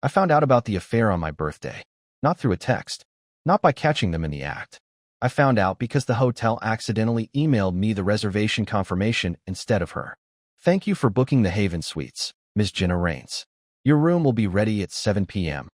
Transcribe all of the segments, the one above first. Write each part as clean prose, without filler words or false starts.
I found out about the affair on my birthday. Not through a text. Not by catching them in the act. I found out because the hotel accidentally emailed me the reservation confirmation instead of her. Thank you for booking the Haven Suites, Miss Jenna Rains. Your room will be ready at 7 p.m.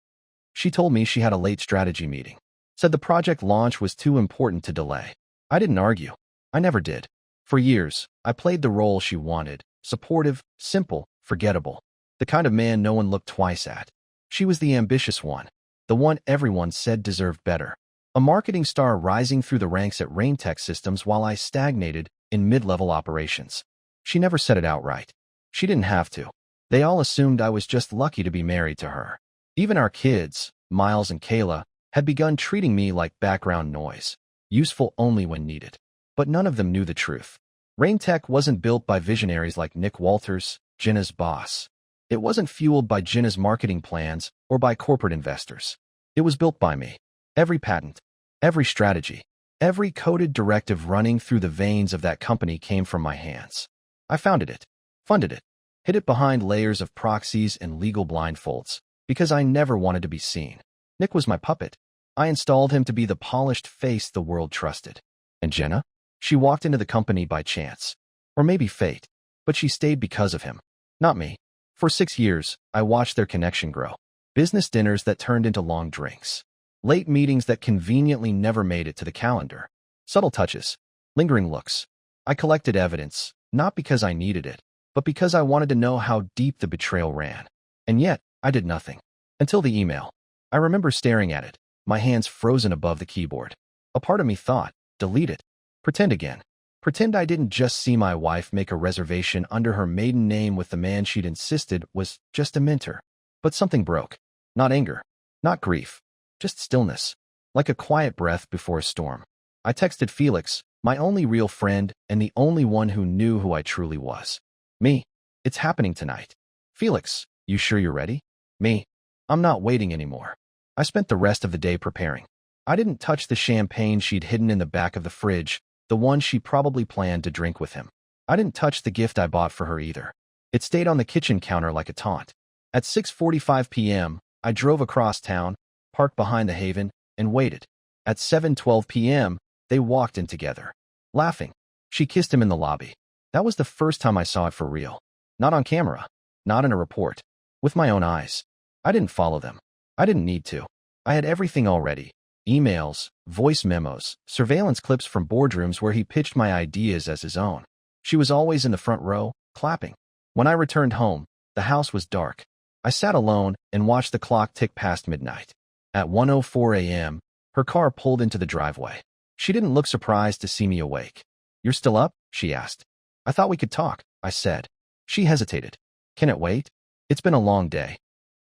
She told me she had a late strategy meeting. Said the project launch was too important to delay. I didn't argue. I never did. For years, I played the role she wanted. Supportive, simple, forgettable. The kind of man no one looked twice at. She was the ambitious one. The one everyone said deserved better. A marketing star rising through the ranks at Rain Tech Systems while I stagnated in mid-level operations. She never said it outright. She didn't have to. They all assumed I was just lucky to be married to her. Even our kids, Miles and Kayla, had begun treating me like background noise, useful only when needed. But none of them knew the truth. Rain Tech wasn't built by visionaries like Nick Walters, Jenna's boss. It wasn't fueled by Jenna's marketing plans or by corporate investors. It was built by me. Every patent, every strategy, every coded directive running through the veins of that company came from my hands. I founded it, funded it, hid it behind layers of proxies and legal blindfolds, because I never wanted to be seen. Nick was my puppet. I installed him to be the polished face the world trusted. And Jenna? She walked into the company by chance. Or maybe fate. But she stayed because of him. Not me. For 6 years, I watched their connection grow. Business dinners that turned into long drinks. Late meetings that conveniently never made it to the calendar. Subtle touches. Lingering looks. I collected evidence, not because I needed it, but because I wanted to know how deep the betrayal ran. And yet, I did nothing. Until the email. I remember staring at it, my hands frozen above the keyboard. A part of me thought, delete it. Pretend again. Pretend I didn't just see my wife make a reservation under her maiden name with the man she'd insisted was just a mentor. But something broke. Not anger. Not grief. Just stillness. Like a quiet breath before a storm. I texted Felix, my only real friend and the only one who knew who I truly was. Me. It's happening tonight. Felix, you sure you're ready? Me. I'm not waiting anymore. I spent the rest of the day preparing. I didn't touch the champagne she'd hidden in the back of the fridge, the one she probably planned to drink with him. I didn't touch the gift I bought for her either. It stayed on the kitchen counter like a taunt. At 6:45 p.m., I drove across town, parked behind the Haven, and waited. At 7:12 p.m., they walked in together. Laughing. She kissed him in the lobby. That was the first time I saw it for real. Not on camera. Not in a report. With my own eyes. I didn't follow them. I didn't need to. I had everything already. Emails, voice memos, surveillance clips from boardrooms where he pitched my ideas as his own. She was always in the front row, clapping. When I returned home, the house was dark. I sat alone and watched the clock tick past midnight. At 1:04 a.m., her car pulled into the driveway. She didn't look surprised to see me awake. "You're still up?" she asked. "I thought we could talk," I said. She hesitated. "Can it wait? It's been a long day."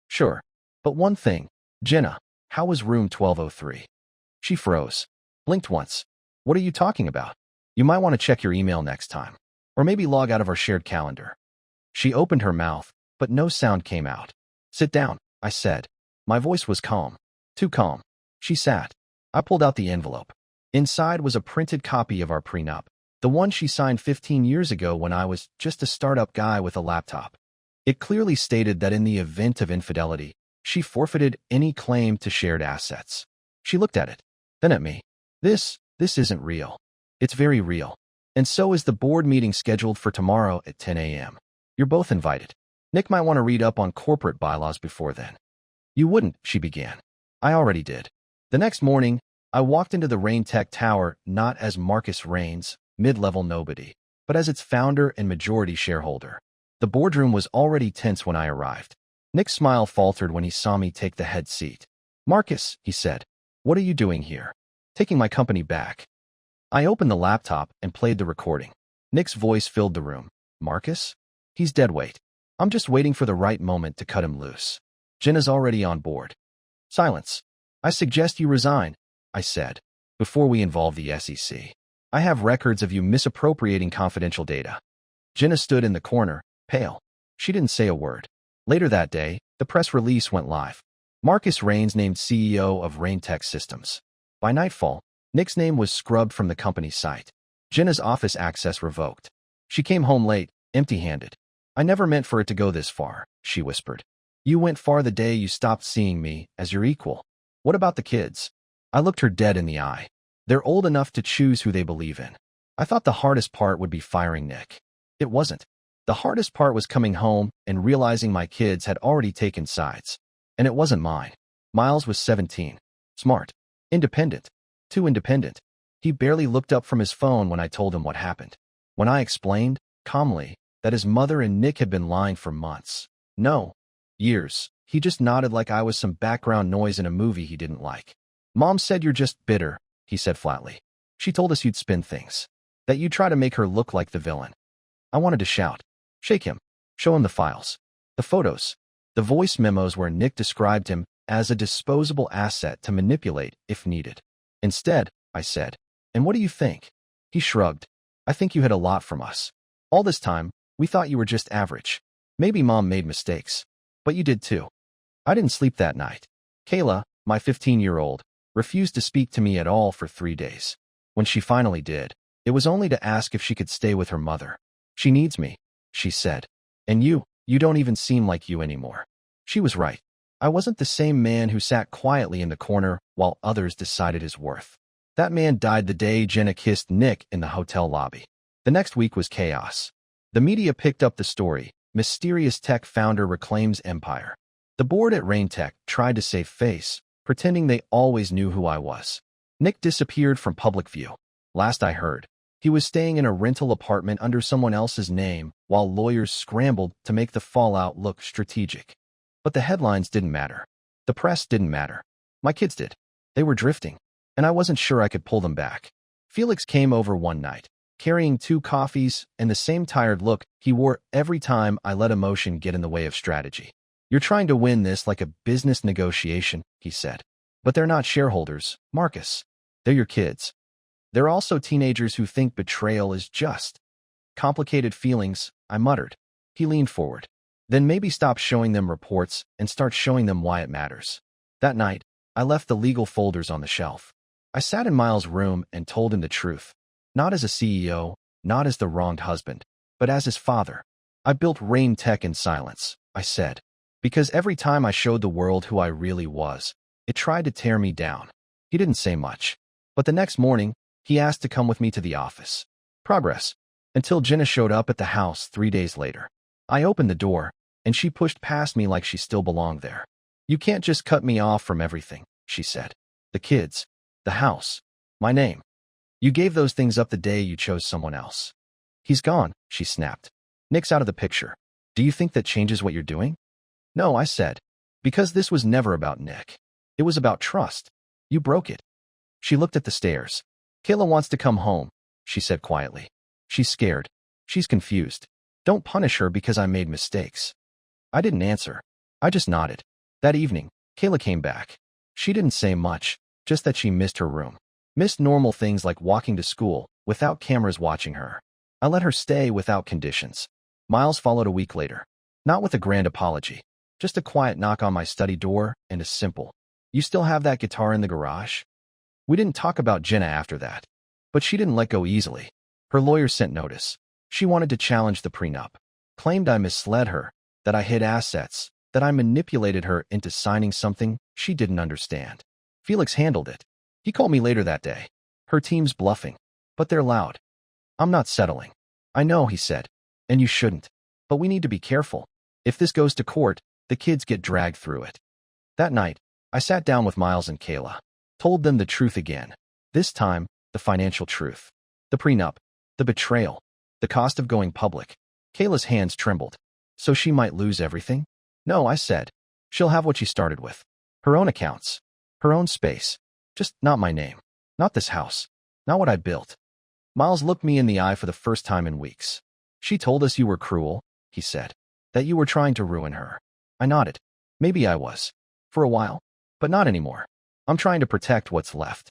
"Sure. But one thing, Jenna, how was room 1203? She froze. Blinked once. "What are you talking about? You might want to check your email next time. Or maybe log out of our shared calendar." She opened her mouth, but no sound came out. "Sit down," I said. My voice was calm. Too calm. She sat. I pulled out the envelope. Inside was a printed copy of our prenup. The one she signed 15 years ago when I was just a startup guy with a laptop. It clearly stated that in the event of infidelity, she forfeited any claim to shared assets. She looked at it, then at me. This isn't real. It's very real. And so is the board meeting scheduled for tomorrow at 10 a.m. You're both invited. Nick might want to read up on corporate bylaws before then." "You wouldn't," she began. "I already did." The next morning, I walked into the Rain Tech Tower not as Marcus Rains, mid-level nobody, but as its founder and majority shareholder. The boardroom was already tense when I arrived. Nick's smile faltered when he saw me take the head seat. "Marcus," he said, "what are you doing here?" "Taking my company back." I opened the laptop and played the recording. Nick's voice filled the room. "Marcus? He's dead weight. I'm just waiting for the right moment to cut him loose. Jenna's already on board." Silence. "I suggest you resign," I said, "before we involve the SEC. I have records of you misappropriating confidential data." Jenna stood in the corner, pale. She didn't say a word. Later that day, the press release went live. Marcus Rains named CEO of Rain Tech Systems. By nightfall, Nick's name was scrubbed from the company's site. Jenna's office access revoked. She came home late, empty-handed. "I never meant for it to go this far," she whispered. You went far the day you stopped seeing me as your equal. What about the kids? I looked her dead in the eye. They're old enough to choose who they believe in. I thought the hardest part would be firing Nick. It wasn't. The hardest part was coming home and realizing my kids had already taken sides. And it wasn't mine. Miles was 17. Smart. Independent. Too independent. He barely looked up from his phone when I told him what happened. When I explained, calmly, that his mother and Nick had been lying for months. No. Years. He just nodded like I was some background noise in a movie he didn't like. Mom said you're just bitter, he said flatly. She told us you'd spin things. That you'd try to make her look like the villain. I wanted to shout. Shake him. Show him the files. The photos. The voice memos where Nick described him as a disposable asset to manipulate if needed. Instead, I said, and what do you think? He shrugged. I think you hid a lot from us. All this time, we thought you were just average. Maybe Mom made mistakes. But you did too. I didn't sleep that night. Kayla, my 15-year-old, refused to speak to me at all for 3 days. When she finally did, it was only to ask if she could stay with her mother. She needs me, she said. And you don't even seem like you anymore. She was right. I wasn't the same man who sat quietly in the corner while others decided his worth. That man died the day Jenna kissed Nick in the hotel lobby. The next week was chaos. The media picked up the story. Mysterious tech founder reclaims empire. The board at Rain Tech tried to save face, pretending they always knew who I was. Nick disappeared from public view. Last I heard, he was staying in a rental apartment under someone else's name while lawyers scrambled to make the fallout look strategic. But the headlines didn't matter. The press didn't matter. My kids did. They were drifting, and I wasn't sure I could pull them back. Felix came over one night, carrying 2 coffees and the same tired look he wore every time I let emotion get in the way of strategy. You're trying to win this like a business negotiation, he said. But they're not shareholders, Marcus. They're your kids. They're also teenagers who think betrayal is just. Complicated feelings, I muttered. He leaned forward. Then maybe stop showing them reports and start showing them why it matters. That night, I left the legal folders on the shelf. I sat in Miles' room and told him the truth. Not as a CEO, not as the wronged husband, but as his father. I built Rain Tech in silence, I said. Because every time I showed the world who I really was, it tried to tear me down. He didn't say much. But the next morning, he asked to come with me to the office. Progress. Until Jenna showed up at the house 3 days later. I opened the door, and she pushed past me like she still belonged there. You can't just cut me off from everything, she said. The kids, the house, my name. You gave those things up the day you chose someone else. He's gone, she snapped. Nick's out of the picture. Do you think that changes what you're doing? No, I said. Because this was never about Nick. It was about trust. You broke it. She looked at the stairs. Kayla wants to come home, she said quietly. She's scared. She's confused. Don't punish her because I made mistakes. I didn't answer. I just nodded. That evening, Kayla came back. She didn't say much, just that she missed her room. Missed normal things like walking to school without cameras watching her. I let her stay without conditions. Miles followed a week later. Not with a grand apology. Just a quiet knock on my study door and a simple, "You still have that guitar in the garage?" We didn't talk about Jenna after that. But she didn't let go easily. Her lawyer sent notice. She wanted to challenge the prenup. Claimed I misled her, that I hid assets, that I manipulated her into signing something she didn't understand. Felix handled it. He called me later that day. Her team's bluffing, but they're loud. I'm not settling. I know, he said, and you shouldn't. But we need to be careful. If this goes to court, the kids get dragged through it. That night, I sat down with Miles and Kayla. Told them the truth again. This time, the financial truth. The prenup. The betrayal. The cost of going public. Kayla's hands trembled. So she might lose everything? No, I said. She'll have what she started with. Her own accounts. Her own space. Just not my name. Not this house. Not what I built. Miles looked me in the eye for the first time in weeks. She told us you were cruel, he said. That you were trying to ruin her. I nodded. Maybe I was. For a while. But not anymore. I'm trying to protect what's left.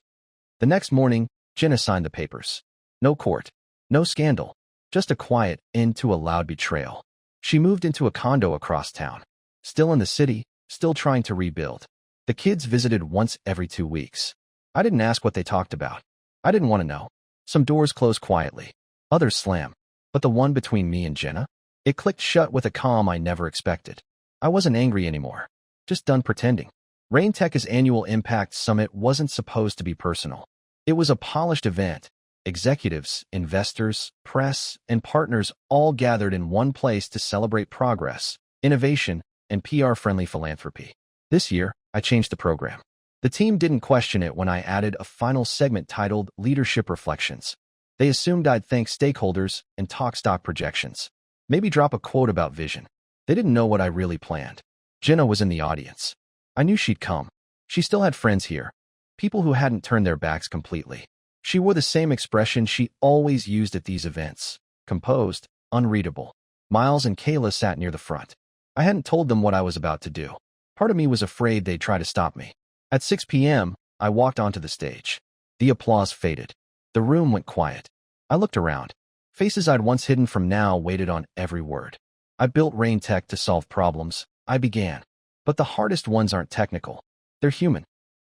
The next morning, Jenna signed the papers. No court. No scandal. Just a quiet end to a loud betrayal. She moved into a condo across town. Still in the city, still trying to rebuild. The kids visited once every 2 weeks. I didn't ask what they talked about. I didn't want to know. Some doors closed quietly. Others slam. But the one between me and Jenna? It clicked shut with a calm I never expected. I wasn't angry anymore. Just done pretending. Raintech's annual Impact Summit wasn't supposed to be personal. It was a polished event. Executives, investors, press, and partners all gathered in one place to celebrate progress, innovation, and PR-friendly philanthropy. This year, I changed the program. The team didn't question it when I added a final segment titled Leadership Reflections. They assumed I'd thank stakeholders and talk stock projections. Maybe drop a quote about vision. They didn't know what I really planned. Jenna was in the audience. I knew she'd come. She still had friends here, people who hadn't turned their backs completely. She wore the same expression she always used at these events, composed, unreadable. Miles and Kayla sat near the front. I hadn't told them what I was about to do. Part of me was afraid they'd try to stop me. At 6 p.m., I walked onto the stage. The applause faded. The room went quiet. I looked around. Faces I'd once hidden from now waited on every word. I built Raintech to solve problems. I began. But the hardest ones aren't technical. They're human.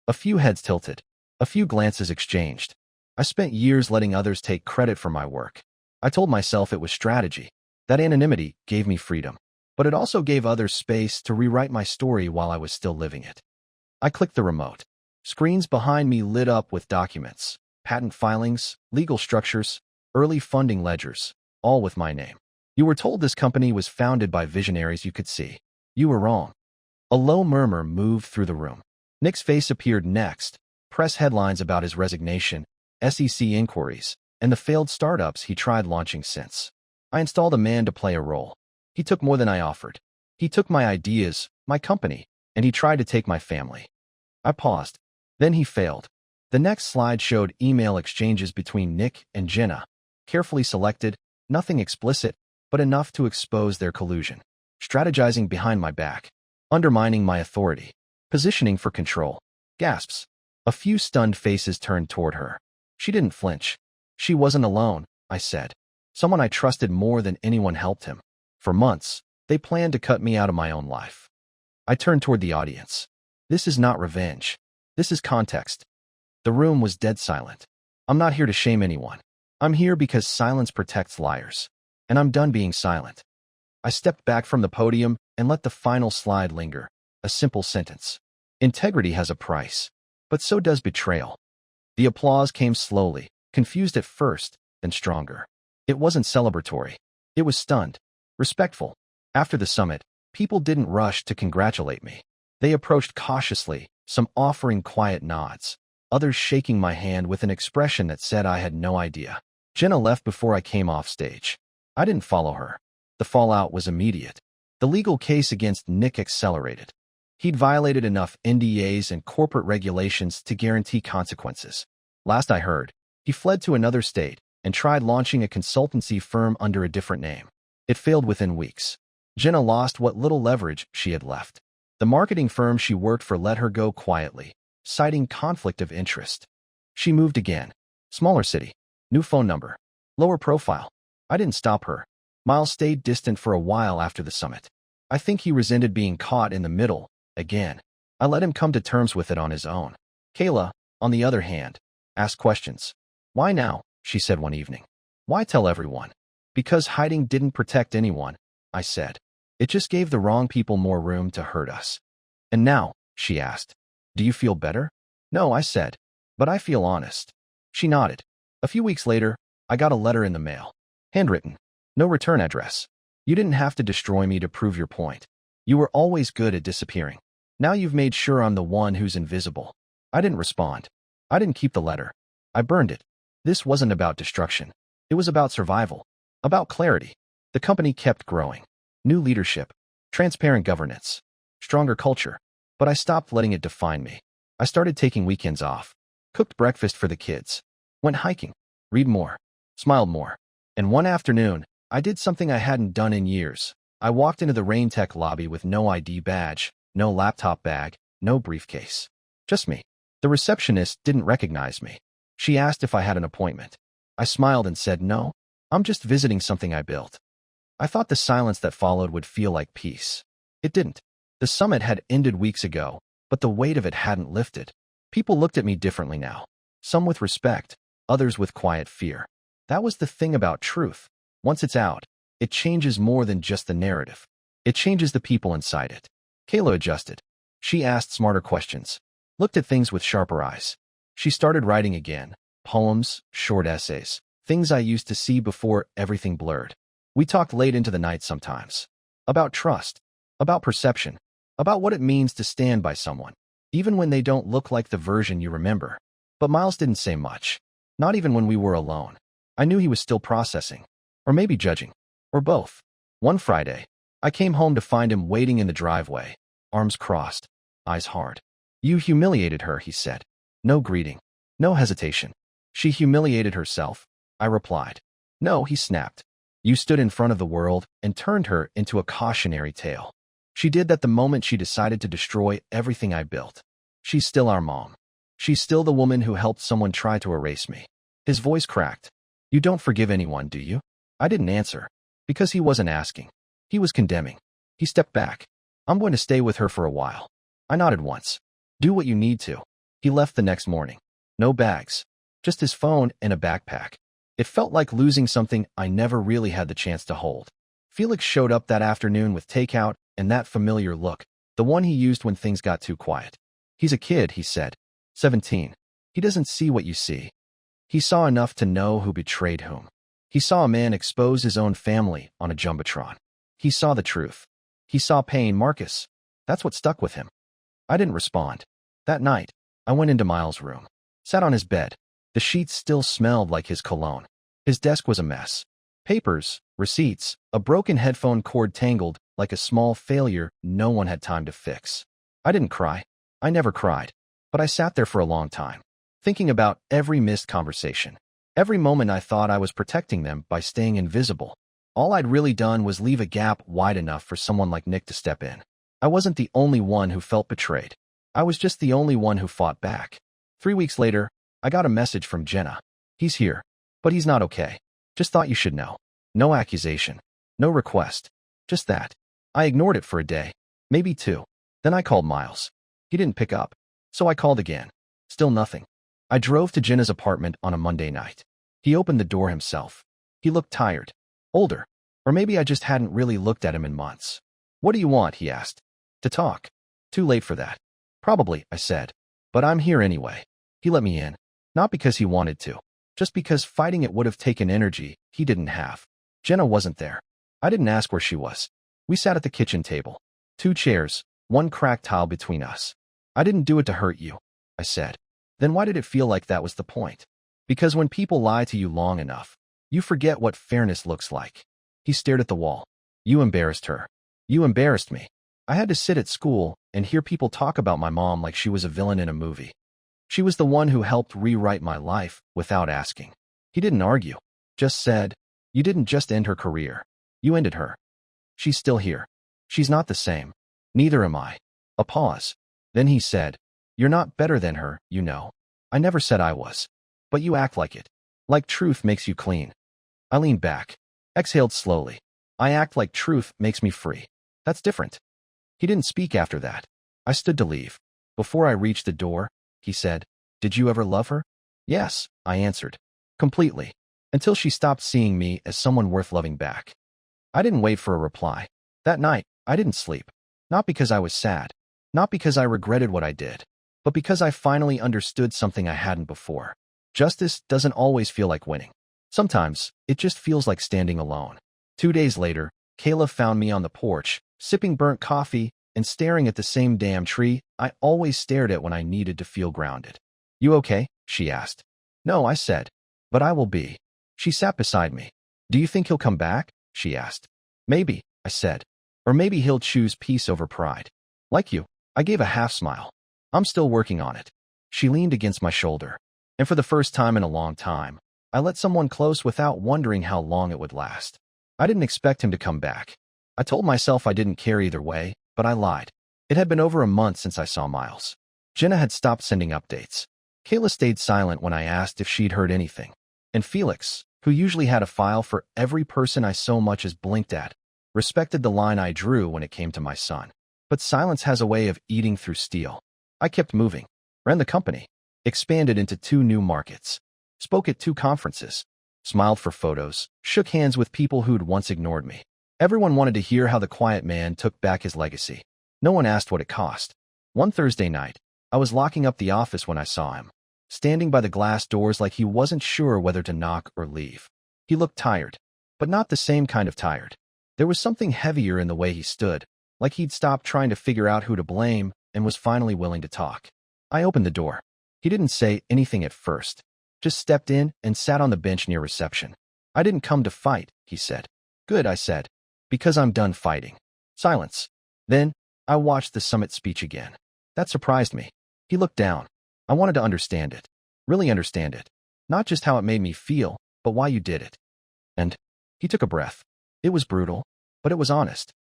A few heads tilted. A few glances exchanged. I spent years letting others take credit for my work. I told myself it was strategy. That anonymity gave me freedom. But it also gave others space to rewrite my story while I was still living it. I clicked the remote. Screens behind me lit up with documents, patent filings, legal structures, early funding ledgers, all with my name. You were told this company was founded by visionaries you could see. You were wrong. A low murmur moved through the room. Nick's face appeared next, press headlines about his resignation, SEC inquiries, and the failed startups he tried launching since. I installed a man to play a role. He took more than I offered. He took my ideas, my company, and he tried to take my family. I paused. Then he failed. The next slide showed email exchanges between Nick and Jenna. Carefully selected, nothing explicit, but enough to expose their collusion. Strategizing behind my back. Undermining my authority. Positioning for control. Gasps. A few stunned faces turned toward her. She didn't flinch. She wasn't alone, I said. Someone I trusted more than anyone helped him. For months, they planned to cut me out of my own life. I turned toward the audience. This is not revenge. This is context. The room was dead silent. I'm not here to shame anyone. I'm here because silence protects liars. And I'm done being silent. I stepped back from the podium and let the final slide linger. A simple sentence. Integrity has a price, but so does betrayal. The applause came slowly, confused at first, then stronger. It wasn't celebratory. It was stunned, respectful. After the summit, people didn't rush to congratulate me. They approached cautiously, some offering quiet nods, others shaking my hand with an expression that said I had no idea. Jenna left before I came off stage. I didn't follow her. The fallout was immediate. The legal case against Nick accelerated. He'd violated enough NDAs and corporate regulations to guarantee consequences. Last I heard, he fled to another state and tried launching a consultancy firm under a different name. It failed within weeks. Jenna lost what little leverage she had left. The marketing firm she worked for let her go quietly, citing conflict of interest. She moved again. Smaller city. New phone number. Lower profile. I didn't stop her. Miles stayed distant for a while after the summit. I think he resented being caught in the middle, again. I let him come to terms with it on his own. Kayla, on the other hand, asked questions. Why now? She said one evening. Why tell everyone? Because hiding didn't protect anyone, I said. It just gave the wrong people more room to hurt us. And now, she asked, do you feel better? No, I said, but I feel honest. She nodded. A few weeks later, I got a letter in the mail. Handwritten. No return address. You didn't have to destroy me to prove your point. You were always good at disappearing. Now you've made sure I'm the one who's invisible. I didn't respond. I didn't keep the letter. I burned it. This wasn't about destruction. It was about survival. About clarity. The company kept growing. New leadership. Transparent governance. Stronger culture. But I stopped letting it define me. I started taking weekends off. Cooked breakfast for the kids. Went hiking. Read more. Smiled more. And one afternoon, I did something I hadn't done in years. I walked into the Raintech lobby with no ID badge, no laptop bag, no briefcase. Just me. The receptionist didn't recognize me. She asked if I had an appointment. I smiled and said no. I'm just visiting something I built. I thought the silence that followed would feel like peace. It didn't. The summit had ended weeks ago, but the weight of it hadn't lifted. People looked at me differently now. Some with respect, others with quiet fear. That was the thing about truth. Once it's out, it changes more than just the narrative. It changes the people inside it. Kayla adjusted. She asked smarter questions, looked at things with sharper eyes. She started writing again, poems, short essays, things I used to see before everything blurred. We talked late into the night sometimes. About trust, about perception, about what it means to stand by someone, even when they don't look like the version you remember. But Miles didn't say much, not even when we were alone. I knew he was still processing, or maybe judging, or both. One Friday, I came home to find him waiting in the driveway, arms crossed, eyes hard. You humiliated her, he said. No greeting, no hesitation. She humiliated herself, I replied. No, he snapped. You stood in front of the world and turned her into a cautionary tale. She did that the moment she decided to destroy everything I built. She's still our mom. She's still the woman who helped someone try to erase me. His voice cracked. You don't forgive anyone, do you? I didn't answer, because he wasn't asking. He was condemning. He stepped back. I'm going to stay with her for a while. I nodded once. Do what you need to. He left the next morning. No bags. Just his phone and a backpack. It felt like losing something I never really had the chance to hold. Felix showed up that afternoon with takeout and that familiar look, the one he used when things got too quiet. He's a kid, he said. 17. He doesn't see what you see. He saw enough to know who betrayed whom. He saw a man expose his own family on a jumbotron. He saw the truth. He saw pain, Marcus. That's what stuck with him. I didn't respond. That night, I went into Miles' room, sat on his bed. The sheets still smelled like his cologne. His desk was a mess. Papers, receipts, a broken headphone cord tangled like a small failure no one had time to fix. I didn't cry. I never cried. But I sat there for a long time, thinking about every missed conversation. Every moment I thought I was protecting them by staying invisible. All I'd really done was leave a gap wide enough for someone like Nick to step in. I wasn't the only one who felt betrayed. I was just the only one who fought back. 3 weeks later, I got a message from Jenna. He's here, but he's not okay. Just thought you should know. No accusation. No request. Just that. I ignored it for a day, maybe 2. Then I called Miles. He didn't pick up. So I called again. Still nothing. I drove to Jenna's apartment on a Monday night. He opened the door himself. He looked tired. Older. Or maybe I just hadn't really looked at him in months. What do you want, he asked. To talk. Too late for that. Probably, I said. But I'm here anyway. He let me in. Not because he wanted to. Just because fighting it would have taken energy he didn't have. Jenna wasn't there. I didn't ask where she was. We sat at the kitchen table. 2 chairs, 1 cracked tile between us. I didn't do it to hurt you, I said. Then why did it feel like that was the point? Because when people lie to you long enough, you forget what fairness looks like. He stared at the wall. You embarrassed her. You embarrassed me. I had to sit at school and hear people talk about my mom like she was a villain in a movie. She was the one who helped rewrite my life without asking. He didn't argue, just said, you didn't just end her career. You ended her. She's still here. She's not the same. Neither am I. A pause. Then he said, you're not better than her, you know. I never said I was. But you act like it. Like truth makes you clean. I leaned back. Exhaled slowly. I act like truth makes me free. That's different. He didn't speak after that. I stood to leave. Before I reached the door, he said, did you ever love her? Yes, I answered. Completely. Until she stopped seeing me as someone worth loving back. I didn't wait for a reply. That night, I didn't sleep. Not because I was sad. Not because I regretted what I did. But because I finally understood something I hadn't before. Justice doesn't always feel like winning. Sometimes, it just feels like standing alone. 2 days later, Kayla found me on the porch, sipping burnt coffee and staring at the same damn tree I always stared at when I needed to feel grounded. You okay? She asked. No, I said. But I will be. She sat beside me. Do you think he'll come back? She asked. Maybe, I said. Or maybe he'll choose peace over pride. Like you. I gave a half smile. I'm still working on it. She leaned against my shoulder. And for the first time in a long time, I let someone close without wondering how long it would last. I didn't expect him to come back. I told myself I didn't care either way, but I lied. It had been over a month since I saw Miles. Jenna had stopped sending updates. Kayla stayed silent when I asked if she'd heard anything. And Felix, who usually had a file for every person I so much as blinked at, respected the line I drew when it came to my son. But silence has a way of eating through steel. I kept moving, ran the company, expanded into 2 new markets, spoke at 2 conferences, smiled for photos, shook hands with people who'd once ignored me. Everyone wanted to hear how the quiet man took back his legacy. No one asked what it cost. One Thursday night, I was locking up the office when I saw him, standing by the glass doors like he wasn't sure whether to knock or leave. He looked tired, but not the same kind of tired. There was something heavier in the way he stood, like he'd stopped trying to figure out who to blame and was finally willing to talk. I opened the door. He didn't say anything at first, just stepped in and sat on the bench near reception. "I didn't come to fight," he said. "Good," I said, "because I'm done fighting." Silence. Then, I watched the summit speech again. That surprised me. He looked down. I wanted to understand it. Really understand it. Not just how it made me feel, but why you did it. And he took a breath. It was brutal, but it was honest.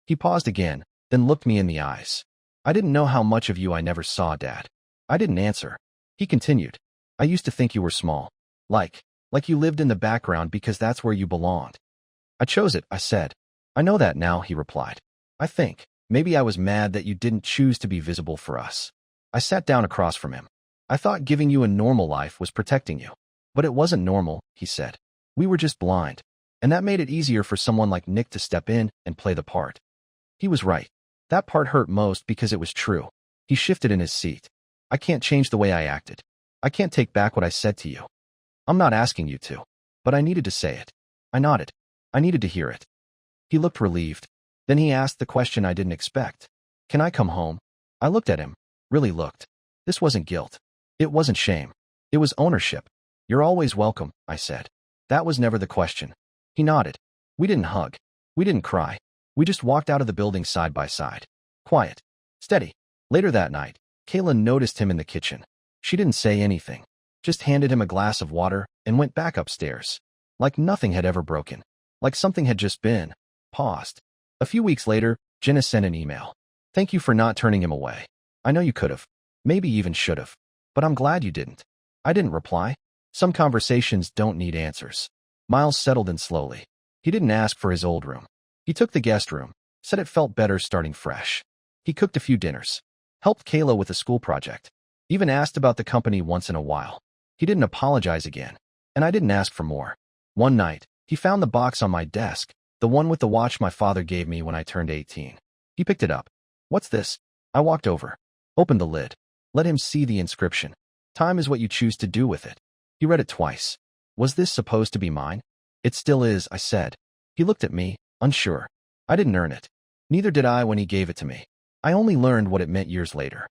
He paused again, then looked me in the eyes. "I didn't know how much of you I never saw, Dad." I didn't answer. He continued. "I used to think you were small. Like you lived in the background because that's where you belonged." "I chose it," I said. "I know that now," he replied. "I think maybe I was mad that you didn't choose to be visible for us." I sat down across from him. "I thought giving you a normal life was protecting you. But it wasn't normal," he said. "We were just blind. And that made it easier for someone like Nick to step in and play the part." He was right. That part hurt most because it was true. He shifted in his seat. "I can't change the way I acted. I can't take back what I said to you. I'm not asking you to. But I needed to say it." I nodded. I needed to hear it. He looked relieved. Then he asked the question I didn't expect. "Can I come home?" I looked at him. Really looked. This wasn't guilt. It wasn't shame. It was ownership. "You're always welcome," I said. That was never the question. He nodded. We didn't hug. We didn't cry. We just walked out of the building side by side. Quiet. Steady. Later that night, Kayla noticed him in the kitchen. She didn't say anything. Just handed him a glass of water and went back upstairs. Like nothing had ever broken. Like something had just been. Paused. A few weeks later, Jenna sent an email. "Thank you for not turning him away. I know you could have. Maybe even should have. But I'm glad you didn't." I didn't reply. Some conversations don't need answers. Miles settled in slowly. He didn't ask for his old room. He took the guest room, said it felt better starting fresh. He cooked a few dinners, helped Kayla with a school project, even asked about the company once in a while. He didn't apologize again, and I didn't ask for more. One night, he found the box on my desk, the one with the watch my father gave me when I turned 18. He picked it up. "What's this?" I walked over, opened the lid, let him see the inscription. "Time is what you choose to do with it." He read it twice. Was this supposed to be mine? "It still is," I said. He looked at me, unsure. I didn't earn it. Neither did I when he gave it to me. I only learned what it meant years later.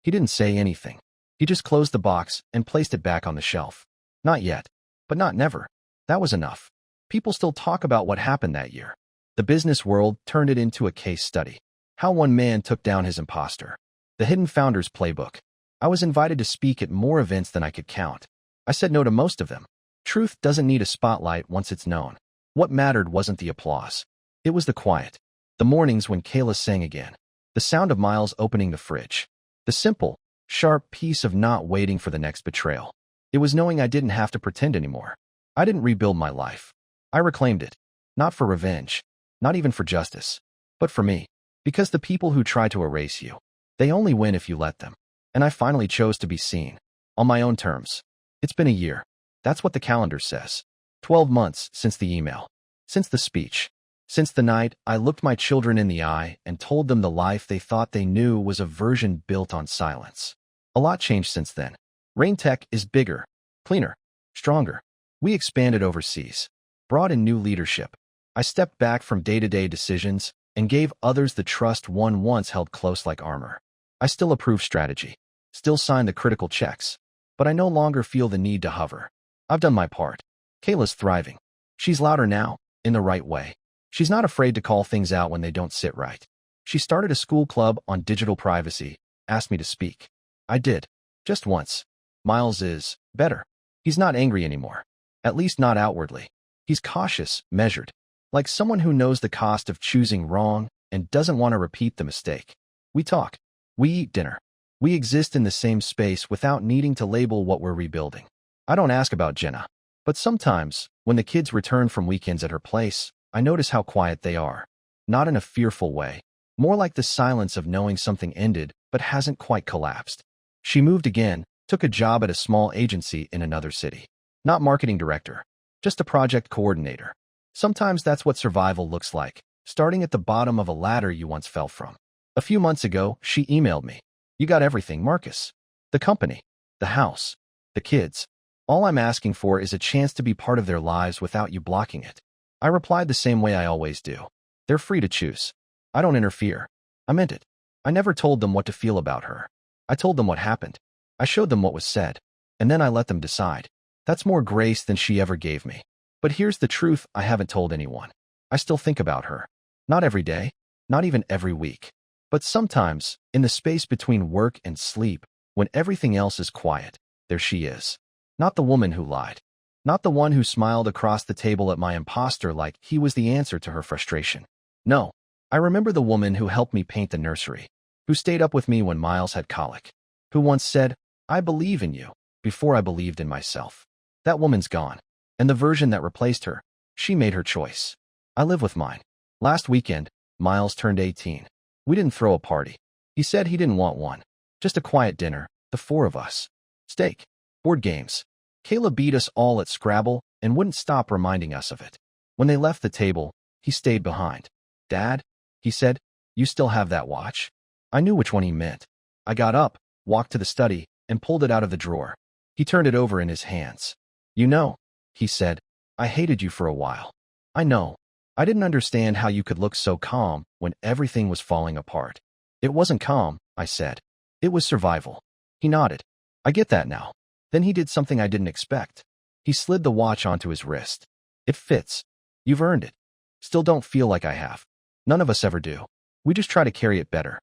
He didn't say anything. He just closed the box and placed it back on the shelf. Not yet, but not never. That was enough. People still talk about what happened that year. The business world turned it into a case study. How one man took down his imposter. The Hidden Founders Playbook. I was invited to speak at more events than I could count. I said no to most of them. Truth doesn't need a spotlight once it's known. What mattered wasn't the applause. It was the quiet. The mornings when Kayla sang again. The sound of Miles opening the fridge. The simple, sharp peace of not waiting for the next betrayal. It was knowing I didn't have to pretend anymore. I didn't rebuild my life. I reclaimed it. Not for revenge. Not even for justice. But for me. Because the people who try to erase you, they only win if you let them. And I finally chose to be seen. On my own terms. It's been a year. That's what the calendar says. 12 months since the email. Since the speech. Since the night I looked my children in the eye and told them the life they thought they knew was a version built on silence. A lot changed since then. Rain Tech is bigger, cleaner, stronger. We expanded overseas. Brought in new leadership. I stepped back from day-to-day decisions and gave others the trust one once held close like armor. I still approve strategy. Still sign the critical checks. But I no longer feel the need to hover. I've done my part. Kayla's thriving. She's louder now, in the right way. She's not afraid to call things out when they don't sit right. She started a school club on digital privacy, asked me to speak. I did. Just once. Miles is better. He's not angry anymore. At least not outwardly. He's cautious, measured. Like someone who knows the cost of choosing wrong and doesn't want to repeat the mistake. We talk. We eat dinner. We exist in the same space without needing to label what we're rebuilding. I don't ask about Jenna. But sometimes, when the kids return from weekends at her place, I notice how quiet they are. Not in a fearful way. More like the silence of knowing something ended, but hasn't quite collapsed. She moved again, took a job at a small agency in another city. Not marketing director. Just a project coordinator. Sometimes that's what survival looks like, starting at the bottom of a ladder you once fell from. A few months ago, she emailed me. You got everything, Marcus. The company, the house, the kids. All I'm asking for is a chance to be part of their lives without you blocking it. I replied the same way I always do. They're free to choose. I don't interfere. I meant it. I never told them what to feel about her. I told them what happened. I showed them what was said. And then I let them decide. That's more grace than she ever gave me. But here's the truth I haven't told anyone. I still think about her. Not every day, not even every week. But sometimes, in the space between work and sleep, when everything else is quiet, there she is. Not the woman who lied. Not the one who smiled across the table at my imposter like he was the answer to her frustration. No, I remember the woman who helped me paint the nursery, who stayed up with me when Miles had colic, who once said, "I believe in you," before I believed in myself. That woman's gone, and the version that replaced her, she made her choice. I live with mine. Last weekend, Miles turned 18. We didn't throw a party. He said he didn't want one. Just a quiet dinner, the four of us. Steak. Board games. Kayla beat us all at Scrabble and wouldn't stop reminding us of it. When they left the table, he stayed behind. "Dad," he said, "you still have that watch?" I knew which one he meant. I got up, walked to the study, and pulled it out of the drawer. He turned it over in his hands. "You know," he said, "I hated you for a while. I know. I didn't understand how you could look so calm when everything was falling apart." "It wasn't calm," I said. "It was survival." He nodded. "I get that now." Then he did something I didn't expect. He slid the watch onto his wrist. "It fits. You've earned it." "Still don't feel like I have." "None of us ever do. We just try to carry it better."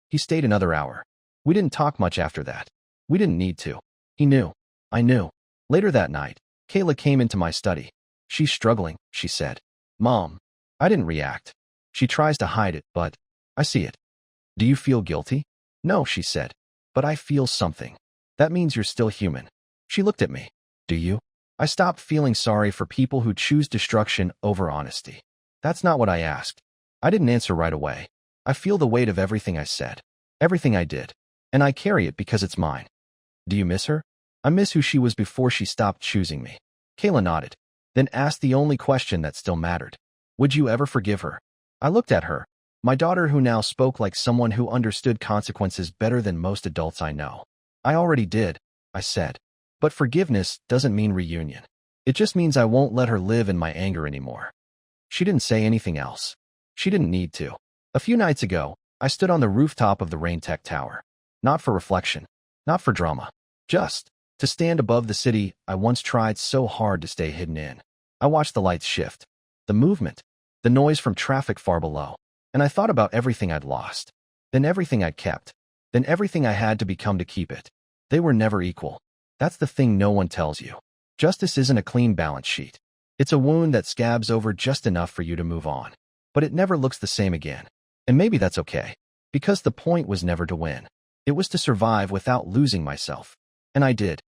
He stayed another hour. We didn't talk much after that. We didn't need to. He knew. I knew. Later that night, Kayla came into my study. "She's struggling," she said. "Mom." I didn't react. She tries to hide it, but I see it. "Do you feel guilty?" "No," she said. "But I feel something. That means you're still human." She looked at me. "Do you?" I stopped feeling sorry for people who choose destruction over honesty. That's not what I asked. I didn't answer right away. I feel the weight of everything I said, everything I did, and I carry it because it's mine. "Do you miss her?" "I miss who she was before she stopped choosing me." Kayla nodded, then asked the only question that still mattered. "Would you ever forgive her?" I looked at her, my daughter who now spoke like someone who understood consequences better than most adults I know. "I already did," I said. "But forgiveness doesn't mean reunion. It just means I won't let her live in my anger anymore." She didn't say anything else. She didn't need to. A few nights ago, I stood on the rooftop of the Rain Tech Tower. Not for reflection. Not for drama. Just to stand above the city I once tried so hard to stay hidden in. I watched the lights shift. The movement. The noise from traffic far below. And I thought about everything I'd lost. Then everything I'd kept. Then everything I had to become to keep it. They were never equal. That's the thing no one tells you. Justice isn't a clean balance sheet. It's a wound that scabs over just enough for you to move on. But it never looks the same again. And maybe that's okay. Because the point was never to win. It was to survive without losing myself. And I did.